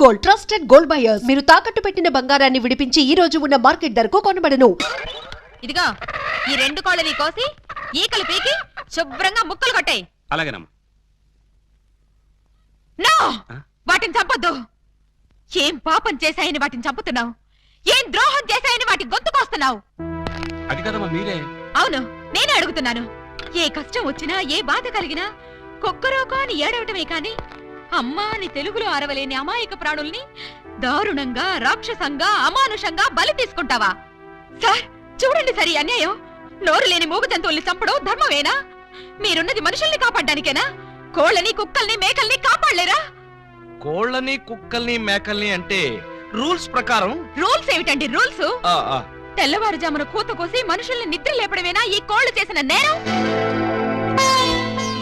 Gold, trusted gold buyers. మీరు తాకట్టు పెట్టిన బంగారాన్ని విడిపించి ఈ రోజు ఉన్న మార్కెట్ ధరకు కొనబడను. ఇదిగో ఈ 2 కోళ్ళని కోసి ఈకలు పీకి శుభ్రంగా ముక్కలు కొట్టాయి. అలాగేనమ్మా. నో, వాటిని చంపొద్దు. ఏం పాపం చేశాయని వాటిని చంపుతున్నావు? ఏం ద్రోహం చేశాయని వాటి గొంతుకొస్తున్నావు? అది కదమ్మా మీరే. అవును, నేనే అడుగుతున్నాను. ఏ కష్టం వచ్చినా ఏ బాధ కలిగినా కుక్కరోకో అని ఏడవటమే కాని అమ్మా అని తెలుగులో అరవలేని అమాయక ప్రాణుల్ని దారుణంగా, రాక్షసంగా, అమానుషంగా బలి తీసుకుంటావా? సార్ చూడండి, సరి అన్యాయం. నోరు లేని మూగ జంతువుల్ని చంపడం ధర్మమేనా? మీరున్నది మనుషుల్ని కాపాడ్డానికేనా? కోళ్ళని, కుక్కల్ని, మేకల్ని కాపాడలేరా? కోళ్ళని, కుక్కల్ని, మేకల్ని అంటే రూల్స్ ప్రకారం. రూల్స్ ఏమిటండి రూల్స్? తెల్లవారుజామున కూత కోసి మనుషుల్ని నిద్ర లేపడమేనా ఈ కోళ్లు చేసిన నేరం?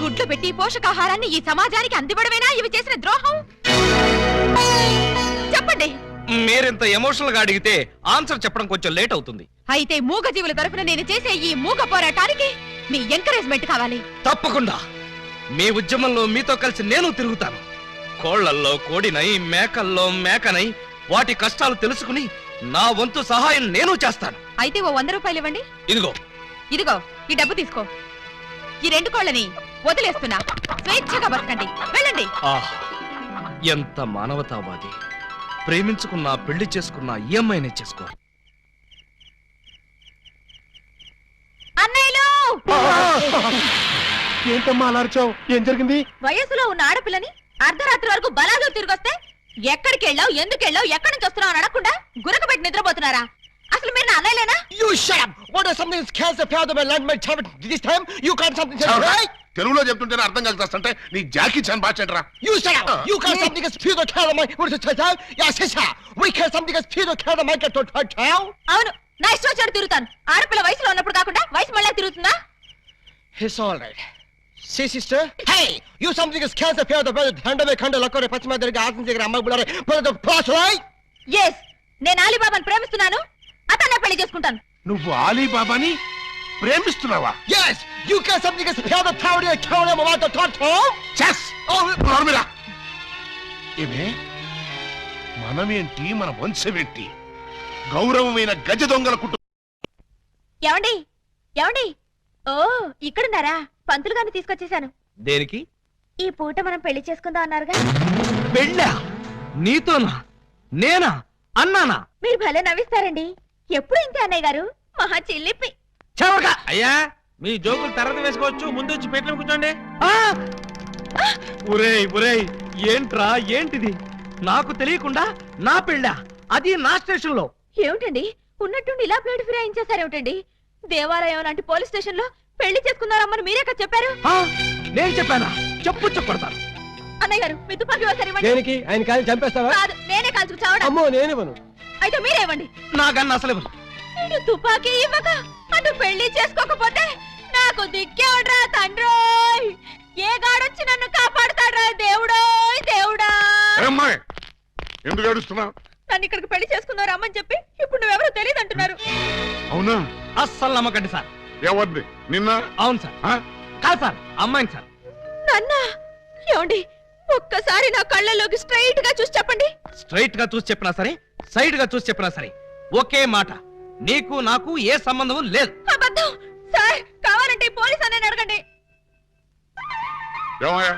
గుడ్లు పెట్టి పోషకాహారాన్ని ఈ సమాజానికి అందివ్వడమేనా ఇవి చేసిన ద్రోహం? చెప్పండి. మీరింత ఎమోషనల్ గా అడిగితే ఆన్సర్ చెప్పడం కొంచెం లేట్ అవుతుంది. అయితే మూగ జీవుల తరఫున నేను చేసే ఈ మూగ పోరాటానికి మీ ఎంకరేజ్మెంట్ కావాలి. తప్పకుండా మీ ఉద్యమంలో మీతో కలిసి నేను తిరుగుతాను. కోళ్లల్లో కోడినై, మేకల్లో మేకనై వాటి కష్టాలు తెలుసుకుని నా వంతు సహాయం నేను చేస్తాను. అయితే ఓ 100 రూపాయలు ఇవ్వండి. ఇదిగో ఇదిగో ఈ డబ్బు తీసుకో. ఈ 2 కోళ్ళని వదిలేస్తున్నా. స్వేచ్ఛగా బతకండి, వెళ్ళండి. ఎంత మానవతావాది. ప్రేమించుకున్నా, పెళ్లి చేసుకున్నా ఈ అమ్మాయినే చేసుకో. అన్నయ్యలు, ఏంటమ్మా అలా ఏం జరిగింది? వయసులో ఉన్న ఆడపిల్లని అర్ధరాత్రి వరకు బలాలు తిరిగొస్తే ఎక్కడికి వెళ్ళావు, ఎందుకు వెళ్ళావు, ఎక్కడి నుంచి వస్తున్నావు అని అడగకుండా గురక పెట్టి నిద్రపోతున్నారా? అసలు మీరు నా అన్నయ్యలేనా? You shut up! What is something is cancer power of my land my time this time? You can't something say right? తెలుగులో చెప్తుంటేనే అర్థం కలుగుతాంటే నీ జాకీ చాన్ బాచెంట్రా. You shut up! You can't something is pure care of my what is it say? Yeah, sister. We can't something is pure care of my get to tell. అవును, నా ఇష్టం వచ్చాడు తిరుగుతాను. ఆడపిల్ల వయసులో ఉన్నప్పుడు కాకుండా వయసు మళ్ళీ తిరుగుతుందా? It's all right. See sister? Hey, you something is cancer power of the hand of my kind of lakore pachima derga asan దగ్గర అమ్మాయి బులారే but the plus right? Yes, నేను అలీబాబాని ప్రేమిస్తున్నాను. అతన్నే పెళ్లి చేసుకుంటాను. నువ్వు అలీబాబాని ప్రేమిస్తున్నావా? Yes, you can't something is power of power of count of what the total. చెస్. నోర్మిరా. ఏమే మనమేంటి, మన వంశమేంటి? గౌరవమైన గజ దొంగల కుటుంబం. ఏమండి ఏమండి, ఓ ఇక్కడున్నారా? పంతులు గారిని తీసుకొచ్చేసాను. దేనికి? ఈ పూట మనం పెళ్లి చేసుకుందాం అన్నారుగా. పెళ్ళా? నీతోనా? నేనా? అన్నానా? మీరు భలే నవ్విస్తారండి. ఎప్పుడు ఇంతే అన్నయ్య గారు, మహా చిల్లిపి. అయ్యా మీ జోకులు తర్వాత వేసుకోవచ్చు, ముందు వచ్చి పెట్ల కూర్చోండి. ఒరేయ్ ఒరేయ్, ఏంట్రా ఏంటిది? నాకు తెలియకుండా నా పెళ్ళా, అది నా స్టేషన్ లో. ఏమిటండి ఉన్నట్టుండి ఇలా ప్లేట్ ఫిరాయించేశారేమిటండి? దేవాలయం లాంటి పోలీస్ స్టేషన్ లో పెళ్లి చేసుకున్నారమ్మని మీరే కదా చెప్పారు. నేను చెప్పానా? చెప్పు చెప్పడతాను. అన్నయ్య గారు మీ తుపాకీ ఒకసారి ఇవ్వండి. దేనికి? ఆయన కాలి చంపేస్తావా? కాదు, నేనే కాల్చుకు చావడం. అమ్మో నేనివ్వను. అయితే మీరే ఇవ్వండి. నాకన్నా అసలు నేను తుపాకీ ఇవ్వక అటు పెళ్లి చేసుకోకపోతే నాకు దిక్కేవడ్రా తండ్రోయ్. ఏ గాడొచ్చి నన్ను కాపాడుతాడ్రా దేవుడోయ్ దేవుడా. అమ్మాయి ఎందుకు ఏడుస్తున్నావు? నన్ను ఇక్కడికి పెళ్లి చేసుకున్నారు అమ్మని చెప్పి ఇప్పుడు నువ్వెవరో తెలియదు అంటున్నారు. అవునా? అస్సలు నమ్మకండి సార్. ఎవరిది? నిన్న? అవును సార్. కాదు సార్, అమ్మాయిని సార్. నన్నా? ఏమండి ఒక్కసారి నా కళ్ళలోకి స్ట్రైట్ గా చూసి చెప్పండి. స్ట్రైట్ గా చూసి చెప్పినా సరే, సైడ్ గా చూసి చెప్పినా సరే ఒకే మాట, నీకు నాకు ఏ సంబంధం లేదు. అబద్ధం సార్. కావాలంటే పోలీస్ అనే అడగండి. ఏమయ్యా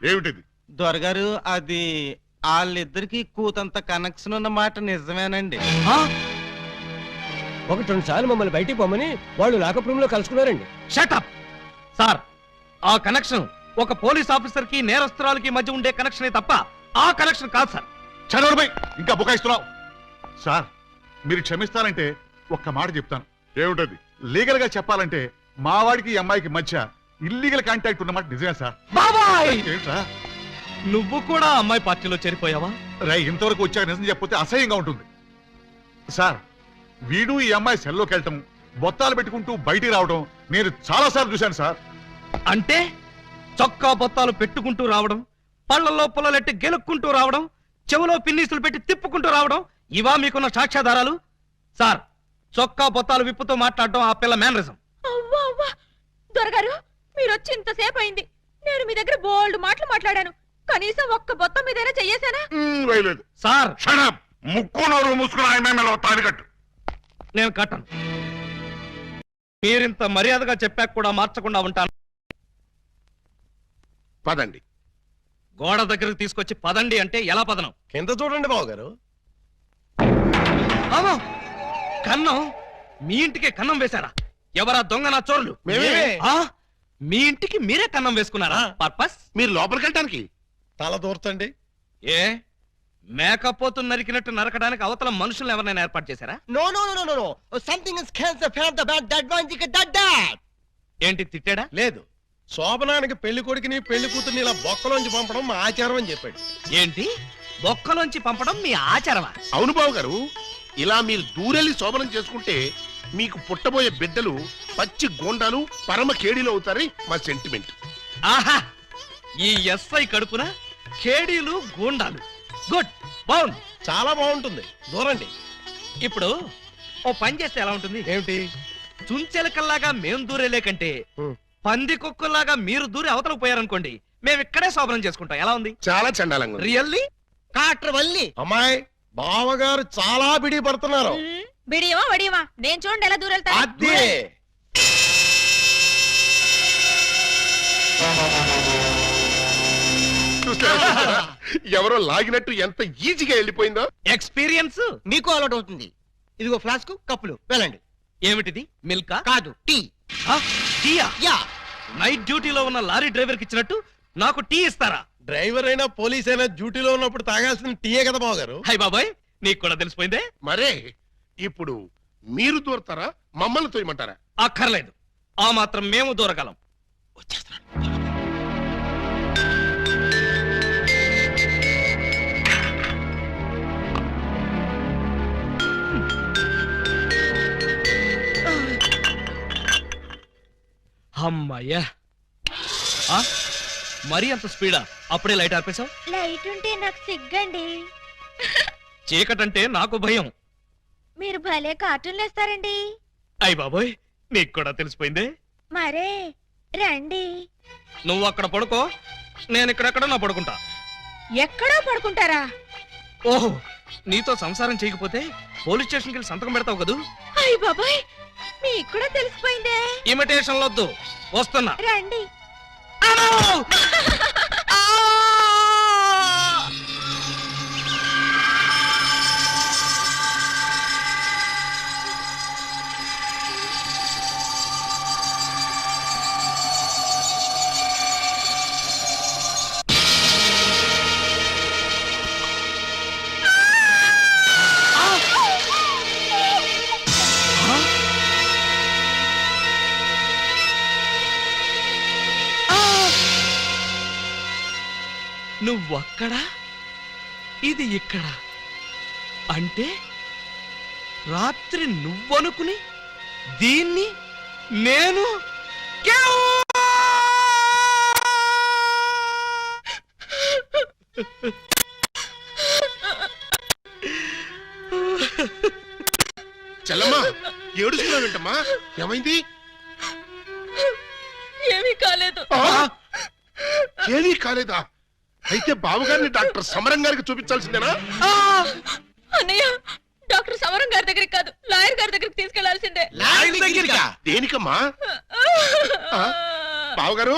ఏమిటిది? దొరగారు, అది వాళ్ళిద్దరికి కూతంత కనెక్షన్ ఉన్న మాట నిజమేనండి. 1-2 సార్లు మమ్మల్ని బయటికి పోమని వాళ్ళు లాకప్ రూమ్ లో కలుసుకున్నారండి. Shut up sir. ఆ కనెక్షన్ ఒక పోలీస్ ఆఫీసర్ కి నేరస్తురాలకి మధ్య ఉండే కనెక్షనే తప్ప ఆ కనెక్షన్ కాదు సార్. చనోర్మై, ఇంకా బుకాయిస్తున్నావు. సార్ మీరు క్షమిస్తారంటే ఒక్క మాట చెప్తాను. ఏమిటది? లీగల్ గా చెప్పాలంటే మా వాడికి ఈ అమ్మాయికి మధ్య ఇల్లీగల్ కాంటాక్ట్ ఉన్నమాట నిజమే సార్. బాబాయ్, ఏంట్రా నువ్వు కూడా అమ్మాయి పార్టీలో చేరిపోయావా? రై, ఇంతవరకు వచ్చాక నిజం చెప్పితే అసహ్యంగా ఉంటుంది సార్. వీడు ఈ అమ్మాయి సెల్లోకి వెళ్ళటం, బొత్తాలు పెట్టుకుంటూ బయటికి రావడం నేను చాలా సార్లు చూశాను సార్. అంటే చొక్కా బొత్తాలు పెట్టుకుంటూ రావడం, పళ్లలో పుల్లలెట్టి గెలుక్కుంటూ రావడం, చెవులో పిన్నీసులు పెట్టి తిప్పుకుంటూ రావడం, ఇవా మీకున్న సాక్ష్యాధారాలు? సార్, చొక్కా బొత్తాలు విప్పుతూ మాట్లాడడం ఆ పిల్ల మేనరిజం. అవ్వా అవ్వా, దొరగారు మీరు వచ్చి ఇంతసేపు అయింది. నేను మీ దగ్గర బోల్డ్ మాటలు మాట్లాడాను. కనీసం ఒక్క బొత్తం మీదైనా చెయ్యేశానా? వేయలేదు. సార్ షడప్, ముక్కు నోరు మూసుకుని ఆయన మెడలో తాళి కట్టు. నేను కట్టను. మీరింత మర్యాదగా చెప్పాక కూడా మార్చకుండా ఉంటాను. పదండి. గోడ దగ్గరకు తీసుకొచ్చి పదండి అంటే ఎలా పదనం? కింద చూడండి బాబు గారు. అమ్మో! కన్నం? మీ ఇంటికే కన్నం వేశారా? ఎవరా దొంగ నా చోర్లు? మేమే. ఆ? మీ ఇంటికి మీరే కన్నం వేసుకున్నారా? పర్పస్? మీరు లోపలికి వెళ్ళటానికి తల దూర్తండి. ఏ మేకపోతు నరికినట్టు నరకడానికి అవతల మనుషులను ఎవరైనా ఏర్పాటు చేశారా? No no no no no something is cancer from the bad that one dick that that. ఏంటి తిట్టాడా? లేదు, శోభనానికి పెళ్లి కొడుకుని పెళ్లి కూతుర్ని ఇలా బొక్కలోంచి పంపడం మా ఆచారం అని చెప్పాడు. ఏంటి బొక్కలోంచి పంపడం మీ ఆచారమా? అవును బాబు గారు, ఇలా మీరు దూరెళ్ళి శోభనం చేసుకుంటే మీకు పుట్టబోయే బిడ్డలు పచ్చి గోండాలు పరమ కేడీలు అవుతారని మా సెంటిమెంట్. ఆహా! ఈ ఎస్ఐ కడుపున కేడీలు గూండాలు. గుడ్, బాగుంది, చాలా బాగుంటుంది. దూరండి. ఇప్పుడు ఓ పని చేస్తే ఎలా ఉంటుంది? ఏమిటి? చుంచెలకల్లాగా మేం దూరేలే కంటే హ్మ్. పంది కుక్కల్లాగా మీరు దూరి అవతలకు పోయారనుకోండి, మేము ఇక్కడే శోభనం చేసుకుంటాం. ఎలా ఉంది? చాలా చండాలంగా ఉంది. రియల్లీ? కాట్ర వల్లి అమ్మాయి బావగారు చాలా బిడి పడుతున్నారు. బిడియమా వడియమా? నేను చూడండి ఎలా దూరెళ్తా. అదే చూస్తారా? ఎవరో లాగినట్టు ఎంత ఈజీగా వెళ్ళిపోయిందో. ఎక్స్పీరియన్స్ మీకు అలవాటు అవుతుంది. ఇదిగో ఫ్లాస్క్ కప్పులు వెళ్ళండి. ఏమిటిది? మిల్కా? కాదు, టీ. ఆ, టీయా? యా. నైట్ డ్యూటీలో ఉన్న లారీ డ్రైవర్ కి ఇచ్చినట్టు నాకు టీ ఇస్తారా? డ్రైవర్ అయినా పోలీస్ అయినా డ్యూటీలో ఉన్నప్పుడు తాగాల్సిన టీయే కదా బావగారు. హై బాబాయ్, నీకు కూడా తెలిసిపోయిందే. మరే ఇప్పుడు మీరు దూరతారా, మమ్మల్ని తోయమంటారా? అక్కర్లేదు, ఆ మాత్రం మేము దూరగలం. అమ్మయ్యా! ఆ? మరీ అంత స్పీడా? అప్పుడే లైట్ ఆపేశావు? లైట్ ఉంటే నాకు సిగ్గండి. చీకటంటే నాకు భయం. మీరు భలే కార్టూన్లు వేస్తారండి. అయ్ బాబోయ్, నీకు కూడా తెలిసిపోయిందే. మరే రండి. నువ్వు అక్కడ పడుకో, నేను ఇక్కడెక్కడ నా పడుకుంటా. ఎక్కడో పడుకుంటారా? ఓహో, నీతో సంసారం చేయకపోతే పోలీస్ స్టేషన్కి వెళ్ళి సంతకం పెడతావు కదూ. అయ్య బాబాయ్, మీకు కూడా తెలిసిపోయిందే. ఇమిటేషన్ వద్దు, వస్తున్నా. రండి. అమ్మో! ఆ! నువ్వక్కడ, ఇది ఇక్కడ. అంటే రాత్రి నువ్వనుకుని దీన్ని నేను చెల్లమ్మా, ఏడుస్తున్నావేంటమ్మా? ఏమైంది? ఏమీ కాలేదు. ఏమీ కాలేదా? అయితే బావగారిని డాక్టర్ సమరం గారికి చూపించాల్సిందేనా? అన్నయ్య, డాక్టర్ సమరం గారి దగ్గరికి కాదు, లాయర్ గారి దగ్గరికి తీసుకెళ్లాల్సిందే. దేనికమ్మా? బావగారు,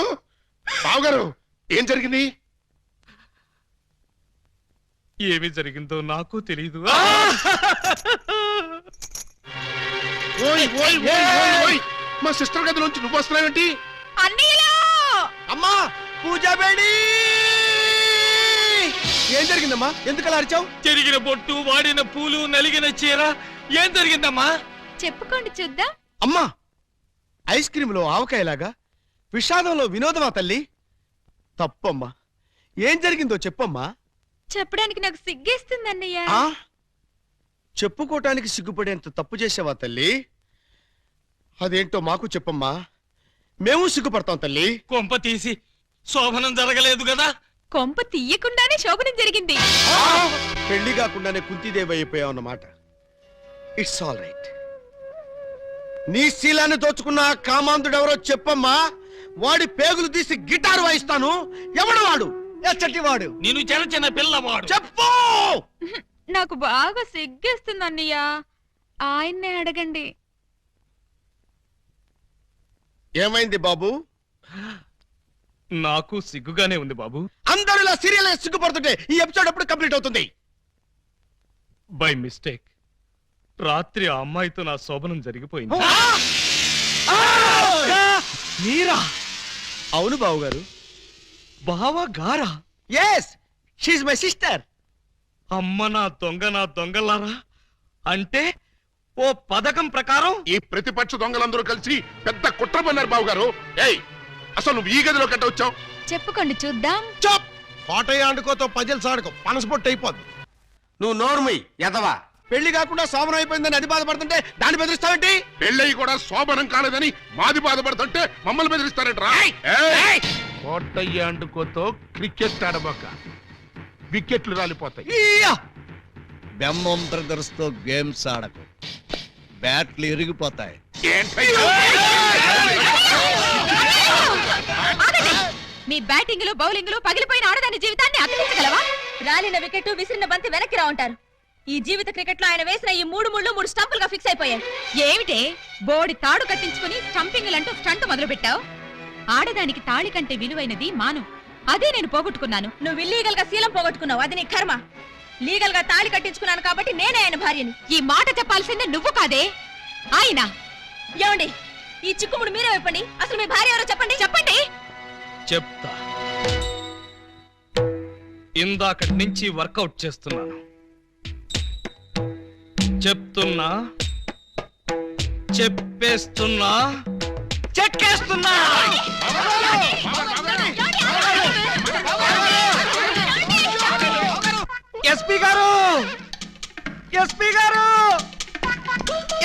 బావగారు, ఏం జరిగింది? ఏమి జరిగిందో నాకు తెలియదు. ఓయ్ ఓయ్ ఓయ్ ఓయ్ ఓయ్, మా సిస్టర్ గదిలోంచి నువ్వు వస్తున్నావేంటి? అన్నయ్యలో అమ్మా పూజా బేడి, ఏం జరిగిందమ్మా? ఎందుకలా అరిచావు? చెరిగిన బొట్టు, వాడిన పూలు, నలిగిన చీర. ఏం జరిగిందమ్మా? చెప్పుకోండి చూద్దాం. అమ్మా, ఐస్ క్రీమ్ లో ఆవకాయలాగా విషాదంలో వినోదమా తల్లి? తప్పమ్మా, ఏం జరిగిందో చెప్పమ్మా. చెప్పడానికి నాకు సిగ్గేస్తుంది అన్నయ్య. ఆ చెప్పుకోటానికి సిగ్గుపడేంత తప్పు చేసావా తల్లి? అదేంటో మాకు చెప్పమ్మా, మేము సిగ్గుపడతాం తల్లి. కొంప తీసి శోభనం జరగలేదు కదా? కొంప తీయకుండానే శోభనం జరిగింది. పెళ్లి కాకుండానే కుంతిదేవి అయిపోయావు అన్నమాట. It's all right. నీ శీలాన్ని దోచుకున్న కామాంధుడెవరో చెప్పమ్మా. వాడి పేగులు తీసి గిటారు వాయిస్తాను. ఎవడు వాడు? ఎచ్చటివాడు నేను చిన్న చిన్న పిల్లవాడు. చెప్పు. నాకు బాగా సిగ్గేస్తుంది అన్నయ్య, ఆయన్నే అడగండి. ఏమైంది బాబు? నాకు సిగ్గుగానే ఉంది బాబు. అందరూ ఇలా సీరియల్ సిగ్గుపడుతుంటే ఈ ఎపిసోడ్ ఎప్పుడు కంప్లీట్ అవుతుంది? బై మిస్టేక్ రాత్రి ఆ అమ్మాయితో నా శోభనం జరిగిపోయింది. మీరా? అవును బాబు గారు. బావా గారా? Yes, she's my sister. అమ్మ నా దొంగలారా, అంటే ఓ పథకం ప్రకారం ఈ ప్రతిపక్ష దొంగలందరూ కలిసి పెద్ద కుట్ర పన్నారు బాబు గారు. ఏయ్, అసలు నువ్వు ఈ గదిలో కట్ట వచ్చావు? చెప్పుకోండి చూద్దాం. చప్. పాటయ్య ఆడుకోతో పజల్ సాడుకో, పనసపొట్టు అయిపోద్ది. నువ్వు నోర్మి ఎదవా. పెళ్లి కాకుండా సోమరం అయిపోయిందని అది బాధపడుతుంటే దాన్ని బెదిరిస్తావేంటి? పెళ్ళయి కూడా శోభనం కాలేదని మాది బాధపడుతుంటే మమ్మల్ని బెదిరిస్తారంటరా? కోటయ్య అంటుకోతో క్రికెట్ ఆడబోక, వికెట్లు రాలిపోతాయి. బెమ్మం బ్రదర్స్ తో గేమ్స్ ఆడకు, బ్యాట్లు ఇరిగిపోతాయి. ఏంటయ్యా? ఆగండి! మీ బ్యాటింగ్ లో బౌలింగ్ లో పగిలిపోయిన ఆడదాని జీవితాన్ని అతికించగలవా? రాలిన వికెట్ విసిరిన బంతి వెనక్కి రా ఉంటారు. ఈ జీవిత క్రికెట్ లో ఆయన వేసిన ఈ 3 స్టంపులుగా ఫిక్స్ అయిపోయాయి. ఏమిటే బోడి తాడు కట్టించుకుని స్టంపింగ్ అంటూ స్టంట్ మొదలు పెట్టావు? ఆడదానికి తాళి కంటే విలువైనది మాను. అదే నేను పోగొట్టుకున్నాను. నువ్వు ఇల్లీగల్ గా శీలం పోగొట్టుకున్నావు, అది నీ కర్మ. లీగల్ గా తాళి కట్టించుకున్నాను కాబట్టి నేనే ఆయన భార్యని. ఈ మాట చెప్పాల్సిందే నువ్వు కాదే ఆయన. ఏమండి, ఈ చిక్కుముడు మీరే చెప్పండి. అసలు మీ భార్య ఎవరో చెప్పండి. చెప్పండి. చెప్తా. ఇందాకటి నుంచి వర్కౌట్ చేస్తున్నాను. చెప్తున్నా, చెప్పేస్తున్నా, చెక్కేస్తున్నా. ఎస్పీ గారు, ఎస్పీ గారు,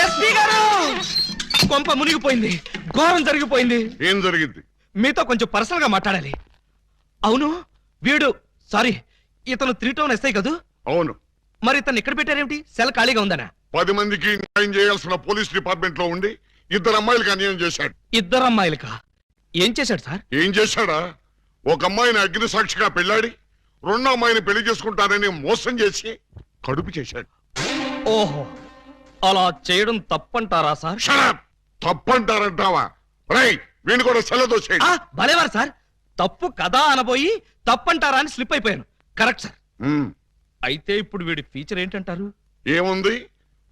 ఎస్పీ గారు! కొంప మునిగిపోయింది, ఘోరం జరిగిపోయింది. ఏం జరిగింది? మీతో కొంచెం పర్సనల్ గా మాట్లాడాలి. అవును, వీడు సారీ ఇతను 3 టౌన్ ఎస్ఐ కదూ? అవును. మరి ఇతను ఇక్కడ పెట్టారేమిటి? సెల్ ఖాళీగా ఉందనా? 10 మందికి న్యాయం చేయాల్సిన పోలీస్ డిపార్ట్మెంట్ లో ఉండి 2 అమ్మాయిలకు అన్యాయం చేశాడు. 2 అమ్మాయిలకా? ఏం చేశాడు సార్? ఏం చేశాడా? ఒక అమ్మాయిని అగ్ని సాక్షిగా పెళ్ళాడి 2వ అమ్మాయిని పెళ్లి చేసుకుంటానని మోసం చేసి కడుపు చేశాడు. ఓహో, అలా చేయడం తప్పంటారా సార్? షడప్! తప్పంటారంటావా? రేయ్, వీణు కూడా సెలదో చేయండి. భలేవారు సార్, తప్పు కదా అనబోయి తప్పంటారా అని స్లిప్ అయిపోయాను. Correct sir. అయితే ఇప్పుడు వీడి ఫీచర్ ఏంటంటారు? ఏముంది?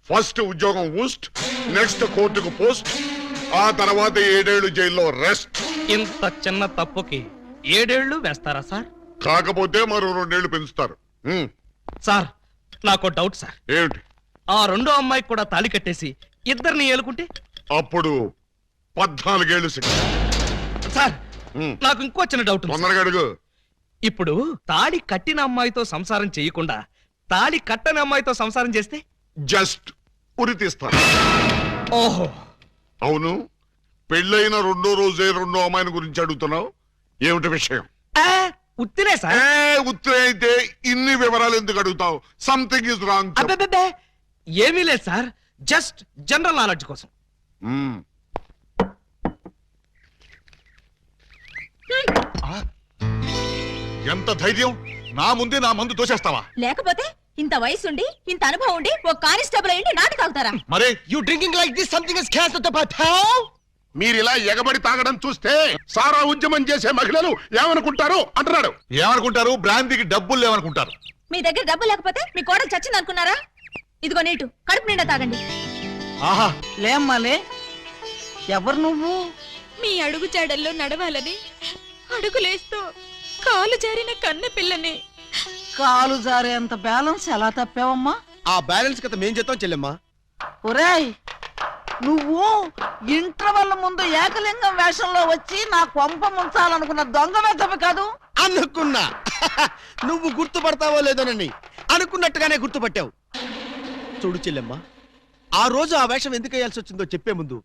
ఫస్ట్ ఉద్యోగం ఊస్ట్, నెక్స్ట్ కోర్టుకు పోస్ట్, ఆ తర్వాత 7 ఏళ్లు జైల్లో రెస్ట్. ఇంత చిన్న తప్పుకి 7 ఏళ్లు వేస్తారా సార్? కాకపోతే మరో 2 ఏళ్లు పెంచుతారు. సార్, నాకు డౌట్ సార్. ఏమిటి? ఆ 2వ అమ్మాయికి కూడా తాళి కట్టేసి 2ని ఏలుకుంటే? అప్పుడు 14 ఏళ్లు శిక్ష. సార్, నాకు ఇంకో చిన్న డౌట్ ఉంది. తొందరగా అడుగు. ఇప్పుడు తాళి కట్టిన అమ్మాయితో సంసారం చేయకుండా తాళి కట్టని అమ్మాయితో సంసారం చేస్తే? జస్ట్ ఉరి తీస్తారు. ఓహో, అవును. పెళ్ళైన 2వ రోజే 2వ అమ్మాయిని గురించి అడుగుతున్నావు. ఏమిటి విషయం? ఉత్తినే సార్. ఉత్తరే అయితే ఇన్ని వివరాలు ఎందుకు అడుగుతావు? Something is wrong. అబ్బే, ఏమీ లేదు సార్, జస్ట్ జనరల్ నాలెడ్జ్ కోసం. ఎంత ధైర్యం! నా ముందే నా మందు తోసేస్తావా? లేకపోతే ఇంత వయసుండి ఇంత అనుభవం ఉండి ఒక కానిస్టేబుల్ అయ్యి నాటి తాగుతారా? మరే you drinking like this something is cancer to పటావ్. మీరు ఇలా ఎగబడి తాగడం చూస్తే సారా ఉద్యమం చేసే మహిళలు ఏమనుకుంటారు అంటున్నాడు. ఏమనుకుంటారు? బ్రాంతికి డబ్బులు లేవనుకుంటారు. మీ దగ్గర డబ్బు లేకపోతే మీ కోడలు చచ్చింది అనుకున్నారా? ఇదిగో నీటు, కడుపు నిండా తాగండి. ఆహా, లేమ్మాలే, ఎవరు నువ్వు? మీ అడుగు జాడల్లో నడవాలని అడుగులేస్తూ కాలు జారిన కన్న పిల్లని. కాలు జారేంత బ్యాలెన్స్ ఎలా తప్పావమ్మా? ఆ బ్యాలెన్స్ కథ మేం చేద్దాం చెల్లెమ్మా. ఒరేయ్, నువ్వు ఇంటర్వెల్ ముందు ఏకలింగం వేషంలో వచ్చి నా కొంప ముంచాలనుకున్న దొంగ వెతవి కాదు? అనుకున్నా. నువ్వు గుర్తుపడతావో లేదోనని అనుకున్నట్టుగానే గుర్తుపట్టావు. చూడు చెల్లెమ్మా, ఆ రోజు ఆ వేషం ఎందుకు వేయాల్సి వచ్చిందో చెప్పే ముందు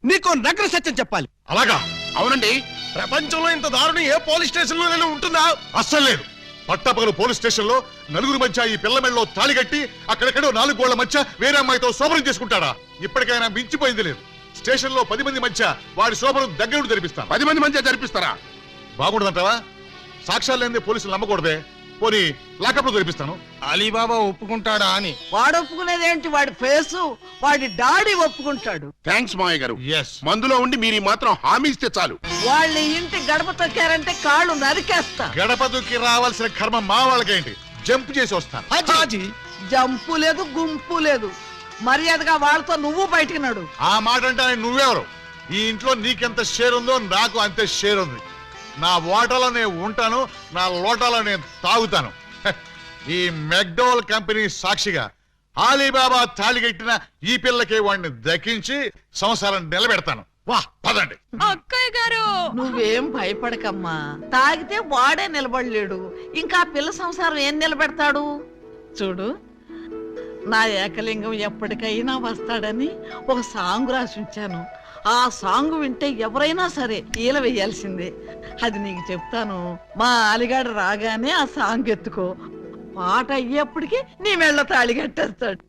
నీకో నగ్న సత్యం చెప్పాలి. అలాగా? అవునండి. ప్రపంచంలో ఇంత దారుణం ఏ పోలీస్ స్టేషన్ లోనైనా ఉంటుందా? అస్సలు లేదు. పట్టపగలు పోలీస్ స్టేషన్ లో నలుగురు మధ్య ఈ పిల్ల మెళ్ళలో తాళి కట్టి అక్కడెక్కడో 4 గోళ్ల మధ్య వేరే అమ్మాయితో శోభనం చేసుకుంటాడా? ఇప్పటికైనా మించిపోయింది లేదు. స్టేషన్ లో 10 మంది మధ్య వాడి శోభనం దగ్గరుండి జరిపిస్తాను. 10 మంది మధ్య జరిపిస్తారా? బాగుండదంటావా? సాక్ష్యాలు లేని పోలీసులు నమ్మకూడదే. పోనీ లాకప్లో తెరిపిస్తాను. అలీబాబా ఒప్పుకుంటాడా అని. వాడు ఒప్పుకునేదేంటి? వాడి ఫేసు, వాడి డాడీ ఒప్పుకుంటాడు. థ్యాంక్స్ మావయ్య గారు. ఎస్. మందులో ఉండి మీరు ఈ మాత్రం హామీ ఇస్తే చాలు. వాళ్ళ ఇంటి గడప తొక్కారంటే కాళ్ళు నరికేస్తా. గడప దుక్కి రావాల్సిన కర్మ మా వాళ్ళకేంటి? జంప్ చేసి వస్తాను. హాజీ జంపు లేదు, గుంపు లేదు. మర్యాదగా వాళ్ళతో నువ్వు బయటికి నడు. ఆ మాట అంటే నువ్వెవరు? ఈ ఇంట్లో నీకెంత షేర్ ఉందో నాకు అంతే షేర్ ఉంది. నా ఓటలో నేను ఉంటాను, నా లోటాలో నేను తాగుతాను. హ, ఈ మెక్డోవల్ కంపెనీ సాక్షిగా అలీబాబా తాళిగట్టిన ఈ పిల్లకి వాడిని దక్కించి సంసారం నిలబెడతాను. వా పదండి. అక్కయ్య గారు నువ్వేం భయపడకమ్మా. తాగితే వాడే నిలబడలేడు, ఇంకా ఆ పిల్ల సంసారం ఏం నిలబెడతాడు? చూడు, నా ఏకలింగం ఎప్పటికైనా వస్తాడని ఒక సాంగ్ రాసి ఉంచాను. ఆ సాంగ్ వింటే ఎవరైనా సరే ఈల వేయాల్సిందే. అది నీకు చెప్తాను. మా అలిగాడు రాగానే ఆ సాంగ్ ఎత్తుకో. పాట అయ్యేప్పటికి నీ మెళ్ళ తాళి కట్టేస్తాడు.